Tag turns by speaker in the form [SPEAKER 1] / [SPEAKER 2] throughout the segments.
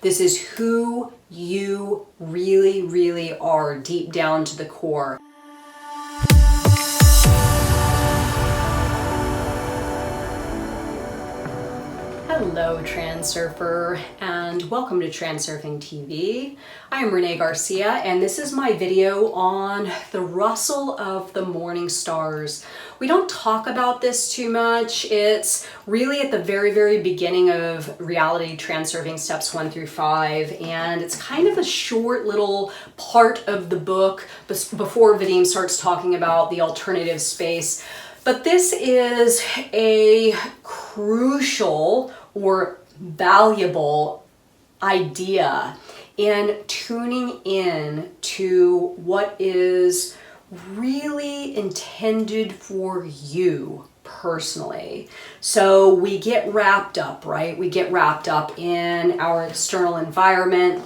[SPEAKER 1] This is who you really, really are deep down to the core. Hello Transurfer, and welcome to TransurfingTV. I am Renee Garcia, and this is my video on the rustle of the morning stars. We don't talk about this too much. It's really at the very, very beginning of Reality Transurfing steps 1 through 5, and it's kind of a short little part of the book before Vadim starts talking about the alternative space. But this is a crucial or valuable idea in tuning in to what is really intended for you personally. So we get wrapped up, right? We get wrapped up in our external environment.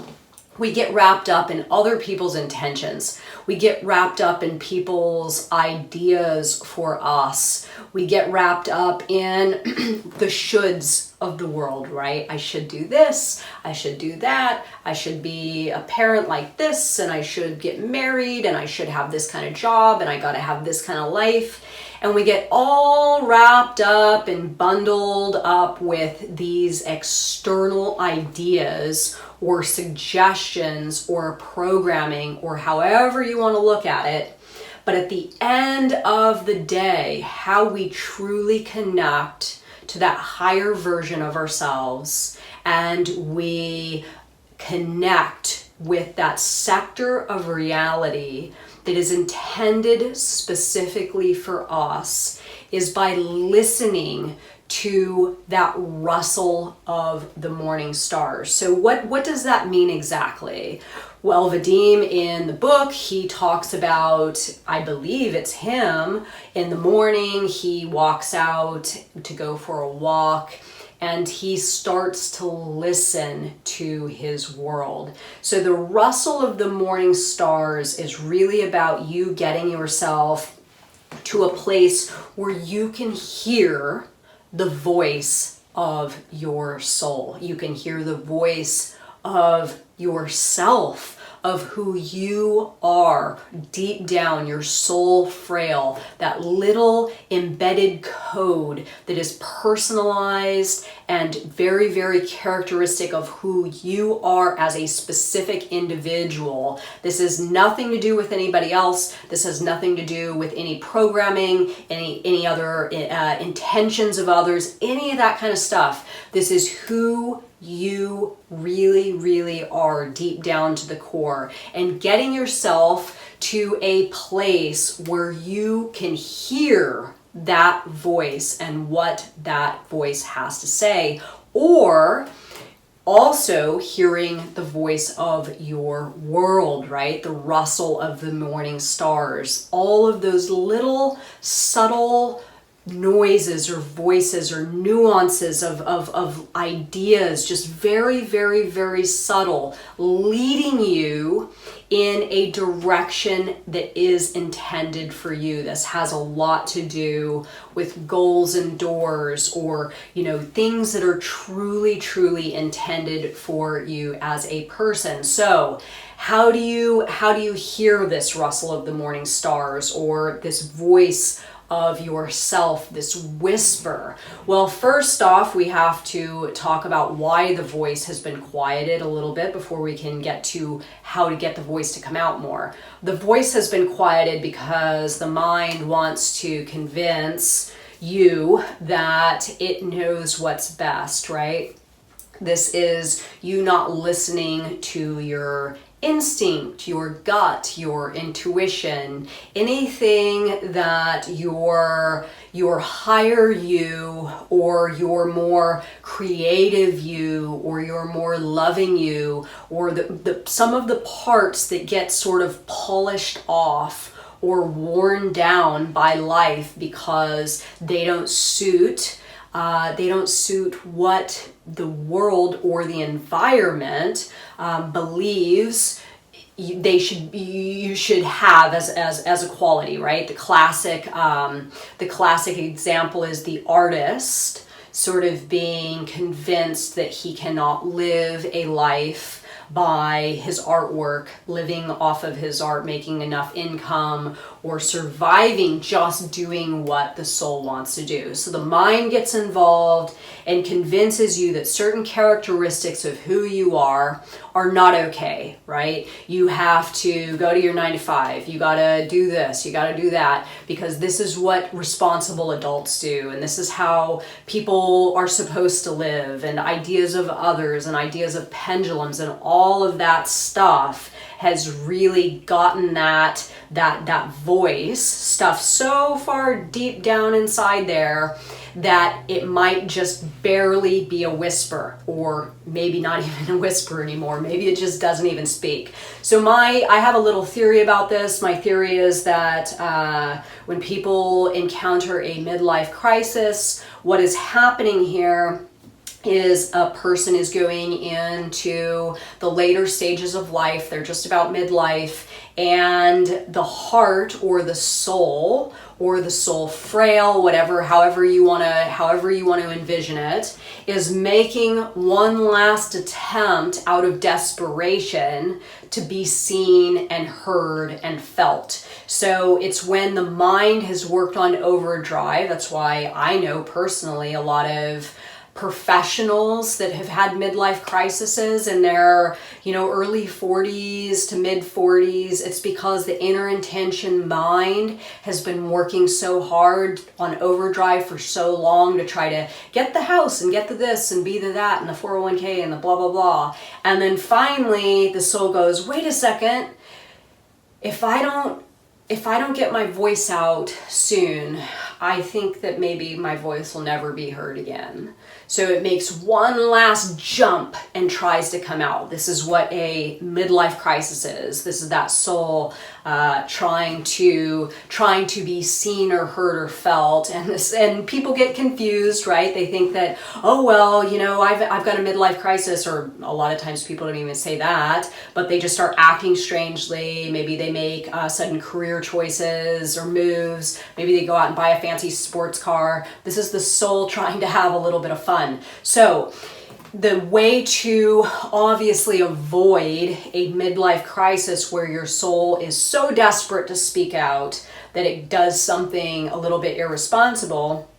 [SPEAKER 1] We get wrapped up in other people's intentions. We get wrapped up in people's ideas for us. We get wrapped up in the shoulds of the world, right? I should do this, I should do that, I should be a parent like this, and I should get married, and I should have this kind of job, and I gotta have this kind of life. And we get all wrapped up and bundled up with these external ideas or suggestions or programming or however you want to look at it. But at the end of the day, how we truly connect to that higher version of ourselves, and we connect with that sector of reality that is intended specifically for us, is by listening to that rustle of the morning stars. So what does that mean exactly? Well, Vadim in the book, he talks about, I believe it's him, in the morning, he walks out to go for a walk, and he starts to listen to his world. So the rustle of the morning stars is really about you getting yourself to a place where you can hear the voice of your soul. You can hear the voice of yourself, of who you are deep down, your soul frail, that little embedded code that is personalized and very, very characteristic of who you are as a specific individual. This has nothing to do with anybody else. This has nothing to do with any programming, any other intentions of others, any of that kind of stuff. This is who you really, really are deep down to the core, and getting yourself to a place where you can hear that voice and what that voice has to say, or also hearing the voice of your world, right? The rustle of the morning stars, all of those little subtle noises or voices or nuances of ideas, just very, very, very subtle, leading you in a direction that is intended for you. This has a lot to do with goals and doors, or, you know, things that are truly, truly intended for you as a person. So how do you hear this rustle of the morning stars, or this voice of yourself, this whisper? Well, first off, we have to talk about why the voice has been quieted a little bit before we can get to how to get the voice to come out more. The voice has been quieted because the mind wants to convince you that it knows what's best, right? This is you not listening to your instinct, your gut, your intuition, anything that your higher you, or your more creative you, or your more loving you, or some of the parts that get sort of polished off or worn down by life because they don't suit what the world or the environment believes you should have as a quality, right? The classic example is the artist sort of being convinced that he cannot live a life by his artwork, living off of his art, making enough income, or surviving just doing what the soul wants to do. So the mind gets involved and convinces you that certain characteristics of who you are not okay, right? You have to go to your 9 to 5. You gotta do this, you gotta do that, because this is what responsible adults do, and this is how people are supposed to live, and ideas of others, and ideas of pendulums, and all of that stuff has really gotten that voice stuff so far deep down inside there that it might just barely be a whisper, or maybe not even a whisper anymore. Maybe it just doesn't even speak. So I have a little theory about this. My theory is that when people encounter a midlife crisis, what is happening here is a person is going into the later stages of life. They're just about midlife, and the heart or the soul frail, whatever, however you want to envision it, is making one last attempt out of desperation to be seen and heard and felt. So it's when the mind has worked on overdrive. That's why I know personally a lot of professionals that have had midlife crises in their, early 40s to mid 40s. It's because the inner intention mind has been working so hard on overdrive for so long to try to get the house and get the this and be the that and the 401k and the blah, blah, blah. And then finally the soul goes, wait a second, if I don't get my voice out soon, I think that maybe my voice will never be heard again. So it makes one last jump and tries to come out. This is what a midlife crisis is. This is that soul trying to be seen or heard or felt. And people get confused, right? They think that, oh well, I've got a midlife crisis, or a lot of times people don't even say that, but they just start acting strangely. Maybe they make sudden career choices or moves. Maybe they go out and buy a fancy sports car. This is the soul trying to have a little bit of fun. So the way to obviously avoid a midlife crisis where your soul is so desperate to speak out that it does something a little bit irresponsible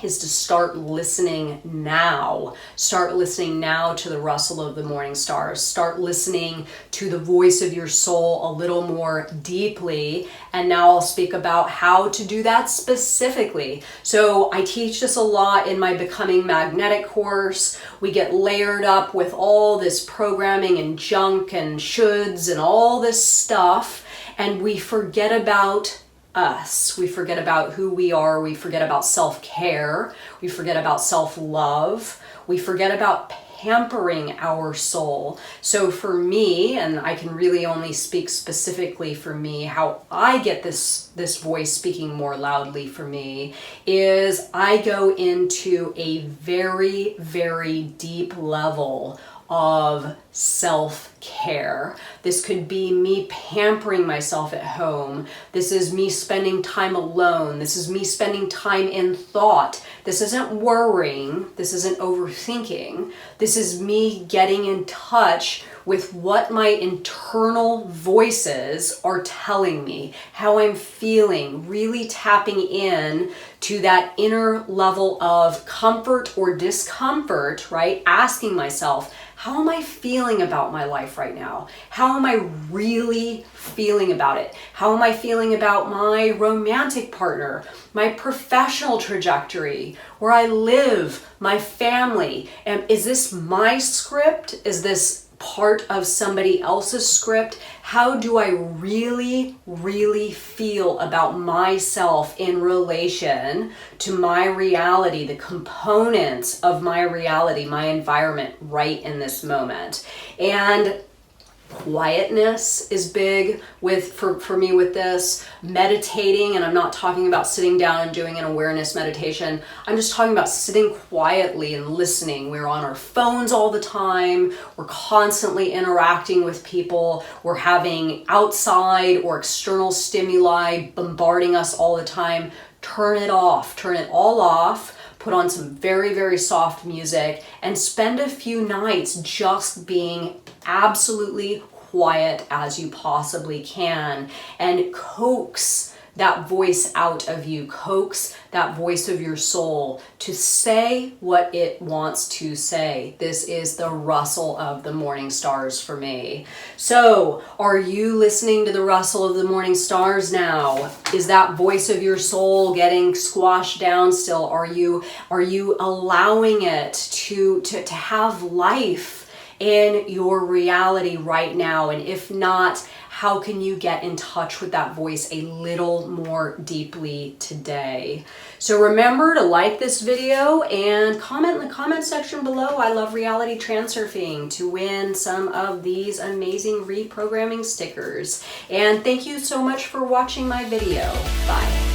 [SPEAKER 1] is to start listening now. Start listening now to the rustle of the morning stars. Start listening to the voice of your soul a little more deeply. And now I'll speak about how to do that specifically. So I teach this a lot in my Becoming Magnetic course. We get layered up with all this programming and junk and shoulds and all this stuff, and we forget about us. We forget about who we are. We forget about self-care. We forget about self-love. We forget about pampering our soul. So for me, and I can really only speak specifically for me, how I get this voice speaking more loudly for me is I go into a very, very deep level of self-care. This could be me pampering myself at home. This is me spending time alone. This is me spending time in thought. This isn't worrying. This isn't overthinking. This is me getting in touch with what my internal voices are telling me, how I'm feeling, really tapping in to that inner level of comfort or discomfort, right? Asking myself, how am I feeling about my life right now? How am I really feeling about it? How am I feeling about my romantic partner, my professional trajectory, where I live, my family? And is this my script? Is this part of somebody else's script? How do I really, really feel about myself in relation to my reality, the components of my reality, my environment right in this moment? And quietness is big for me with this. Meditating, and I'm not talking about sitting down and doing an awareness meditation. I'm just talking about sitting quietly and listening. We're on our phones all the time. We're constantly interacting with people. We're having outside or external stimuli bombarding us all the time. Turn it off. Turn it all off. put on some very, very soft music, and spend a few nights just being absolutely quiet as you possibly can, and coax that voice out of you, coax that voice of your soul to say what it wants to say. This is the rustle of the morning stars for me. So, are you listening to the rustle of the morning stars now? Is that voice of your soul getting squashed down still? Are you allowing it to have life in your reality right now? And if not, how can you get in touch with that voice a little more deeply today? So remember to like this video and comment in the comment section below, I love Reality Transurfing, to win some of these amazing reprogramming stickers. And thank you so much for watching my video. Bye.